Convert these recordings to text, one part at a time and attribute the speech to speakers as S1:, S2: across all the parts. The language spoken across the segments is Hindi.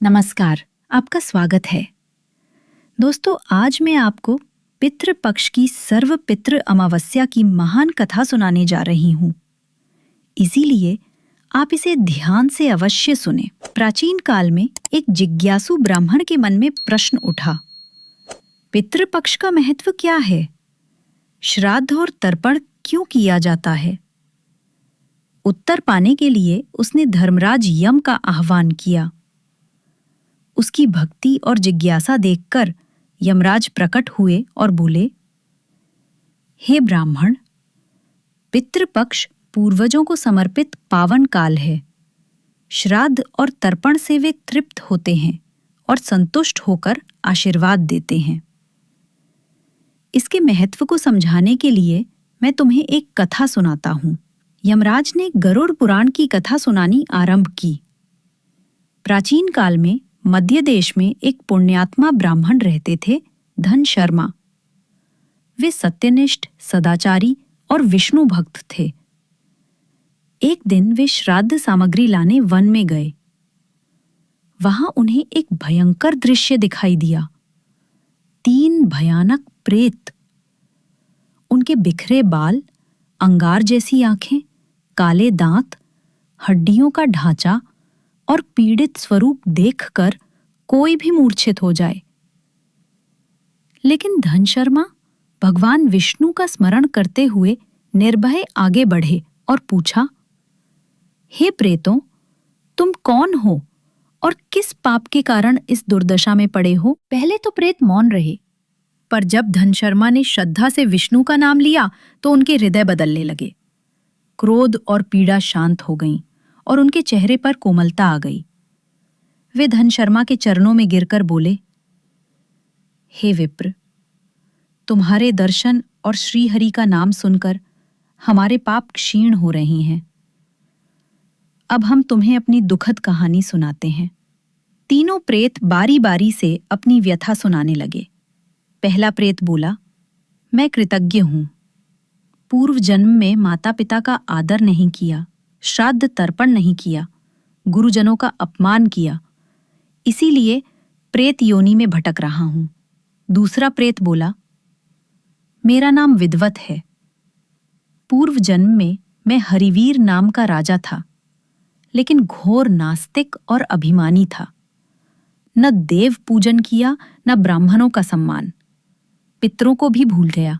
S1: नमस्कार, आपका स्वागत है। दोस्तों, आज मैं आपको पितृपक्ष की सर्व पितृ अमावस्या की महान कथा सुनाने जा रही हूँ। इसीलिए आप इसे ध्यान से अवश्य सुने। प्राचीन काल में एक जिज्ञासु ब्राह्मण के मन में प्रश्न उठा, पितृपक्ष का महत्व क्या है? श्राद्ध और तर्पण क्यों किया जाता है? उत्तर पाने के लिए उसने धर्मराज यम का आह्वान किया। उसकी भक्ति और जिज्ञासा देखकर यमराज प्रकट हुए और बोले, हे ब्राह्मण, पितृपक्ष पूर्वजों को समर्पित पावन काल है। श्राद्ध और तर्पण से वे तृप्त होते हैं और संतुष्ट होकर आशीर्वाद देते हैं। इसके महत्व को समझाने के लिए मैं तुम्हें एक कथा सुनाता हूँ। यमराज ने गरुड़ पुराण की कथा सुनानी आरंभ की। प्राचीन काल में मध्य देश में एक पुण्यात्मा ब्राह्मण रहते थे, धन शर्मा। वे सत्यनिष्ठ, सदाचारी और विष्णु भक्त थे। एक दिन वे श्राद्ध सामग्री लाने वन में गए। वहां उन्हें एक भयंकर दृश्य दिखाई दिया। 3 भयानक प्रेत। उनके बिखरे बाल, अंगार जैसी आंखें, काले दांत, हड्डियों का ढांचा और पीड़ित स्वरूप देखकर कोई भी मूर्छित हो जाए। लेकिन धन शर्मा भगवान विष्णु का स्मरण करते हुए निर्भय आगे बढ़े और पूछा, हे प्रेतों, तुम कौन हो और किस पाप के कारण इस दुर्दशा में पड़े हो? पहले तो प्रेत मौन रहे, पर जब धन शर्मा ने श्रद्धा से विष्णु का नाम लिया तो उनके हृदय बदलने लगे। क्रोध और पीड़ा शांत हो गईं और उनके चेहरे पर कोमलता आ गई। वे धन शर्मा के चरणों में गिरकर बोले, हे विप्र, तुम्हारे दर्शन और श्रीहरि का नाम सुनकर हमारे पाप क्षीण हो रहे हैं। अब हम तुम्हें अपनी दुखद कहानी सुनाते हैं। तीनों प्रेत बारी बारी से अपनी व्यथा सुनाने लगे। पहला प्रेत बोला, मैं कृतज्ञ हूं। पूर्व जन्म में माता पिता का आदर नहीं किया, श्राद्ध तर्पण नहीं किया, गुरुजनों का अपमान किया, इसीलिए प्रेत योनि में भटक रहा हूं। दूसरा प्रेत बोला, मेरा नाम विद्वत है। पूर्व जन्म में मैं हरिवीर नाम का राजा था, लेकिन घोर नास्तिक और अभिमानी था। न देव पूजन किया, न ब्राह्मणों का सम्मान, पितरों को भी भूल गया।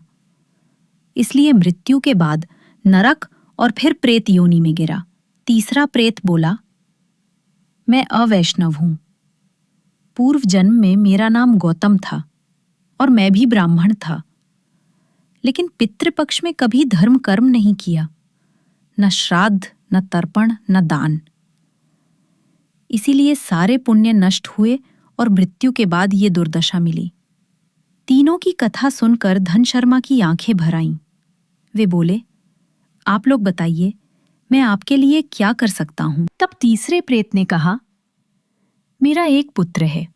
S1: इसलिए मृत्यु के बाद नरक और फिर प्रेत योनि में गिरा। तीसरा प्रेत बोला, मैं अवैष्णव हूं। पूर्व जन्म में मेरा नाम गौतम था और मैं भी ब्राह्मण था, लेकिन पितृपक्ष में कभी धर्म कर्म नहीं किया, न श्राद्ध, न तर्पण, न दान। इसीलिए सारे पुण्य नष्ट हुए और मृत्यु के बाद ये दुर्दशा मिली। तीनों की कथा सुनकर धन शर्मा की आंखें भर आईं। वे बोले, आप लोग बताइए, मैं आपके लिए क्या कर सकता हूं? तब तीसरे प्रेत ने कहा, मेरा एक पुत्र है,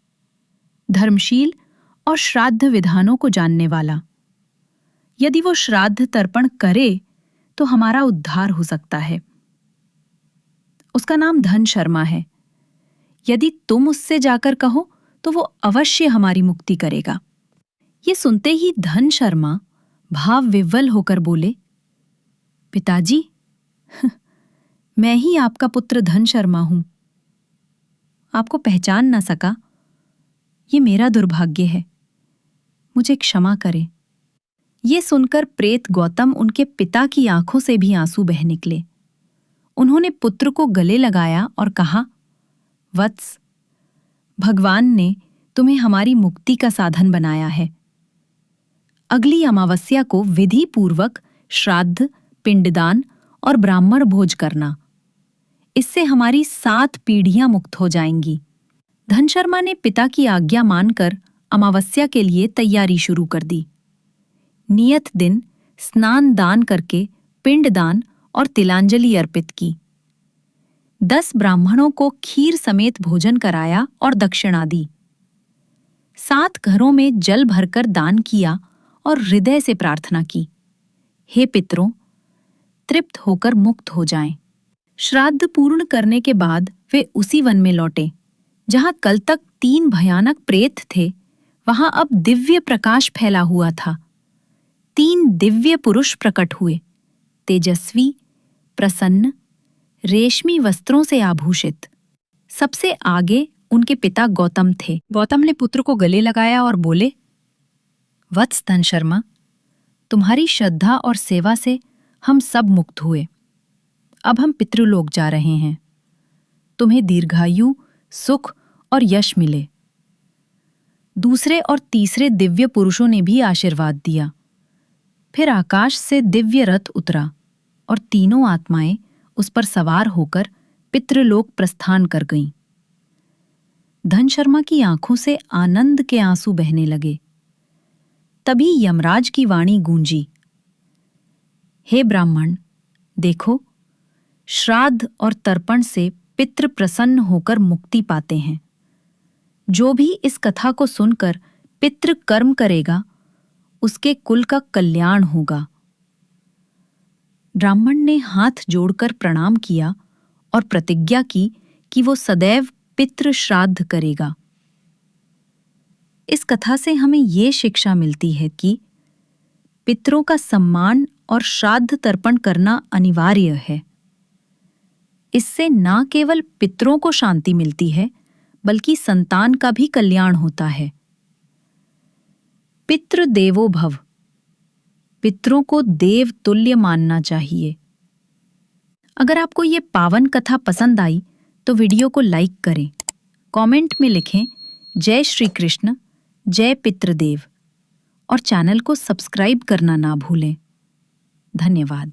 S1: धर्मशील और श्राद्ध विधानों को जानने वाला। यदि वो श्राद्ध तर्पण करे तो हमारा उद्धार हो सकता है। उसका नाम धन शर्मा है। यदि तुम उससे जाकर कहो तो वो अवश्य हमारी मुक्ति करेगा। ये सुनते ही धन शर्मा भाव विह्वल होकर बोले, पिताजी, मैं ही आपका पुत्र धन शर्मा हूं। आपको पहचान ना सका, ये मेरा दुर्भाग्य है, मुझे क्षमा करें। ये सुनकर प्रेत गौतम उनके पिता की आंखों से भी आंसू बह निकले। उन्होंने पुत्र को गले लगाया और कहा, वत्स, भगवान ने तुम्हें हमारी मुक्ति का साधन बनाया है। अगली अमावस्या को विधि पूर्वक श्राद्ध, पिंडदान और ब्राह्मण भोज करना। इससे हमारी 7 पीढ़ियां मुक्त हो जाएंगी। धन शर्मा ने पिता की आज्ञा मानकर अमावस्या के लिए तैयारी शुरू कर दी। नियत दिन स्नान दान करके पिंडदान और तिलांजलि अर्पित की। 10 ब्राह्मणों को खीर समेत भोजन कराया और दक्षिणा दी। 7 घरों में जल भरकर दान किया और हृदय से प्रार्थना की, हे पितरों, तृप्त होकर मुक्त हो जाएं। श्राद्ध पूर्ण करने के बाद वे उसी वन में लौटे जहां कल तक 3 भयानक प्रेत थे, वहां अब दिव्य प्रकाश फैला हुआ था। 3 दिव्य पुरुष प्रकट हुए, तेजस्वी, प्रसन्न, रेशमी वस्त्रों से आभूषित। सबसे आगे उनके पिता गौतम थे। गौतम ने पुत्र को गले लगाया और बोले, वत्स धनशर्मा, तुम्हारी श्रद्धा और सेवा से हम सब मुक्त हुए। अब हम पितृलोक जा रहे हैं। तुम्हें दीर्घायु, सुख और यश मिले। दूसरे और तीसरे दिव्य पुरुषों ने भी आशीर्वाद दिया। फिर आकाश से दिव्य रथ उतरा और तीनों आत्माएं उस पर सवार होकर पितृलोक प्रस्थान कर गईं। धनशर्मा की आंखों से आनंद के आंसू बहने लगे। तभी यमराज की वाणी गूंजी, हे ब्राह्मण, देखो, श्राद्ध और तर्पण से पितृ प्रसन्न होकर मुक्ति पाते हैं। जो भी इस कथा को सुनकर पितृ कर्म करेगा, उसके कुल का कल्याण होगा। ब्राह्मण ने हाथ जोड़कर प्रणाम किया और प्रतिज्ञा की कि वो सदैव पितृ श्राद्ध करेगा। इस कथा से हमें ये शिक्षा मिलती है कि पितरों का सम्मान और श्राद्ध तर्पण करना अनिवार्य है। इससे न केवल पितरों को शांति मिलती है, बल्कि संतान का भी कल्याण होता है। पितृ देवो भव, पितरों को देव तुल्य मानना चाहिए। अगर आपको ये पावन कथा पसंद आई तो वीडियो को लाइक करें, कमेंट में लिखें जय श्री कृष्ण, जय पितृदेव और चैनल को सब्सक्राइब करना ना भूलें। धन्यवाद।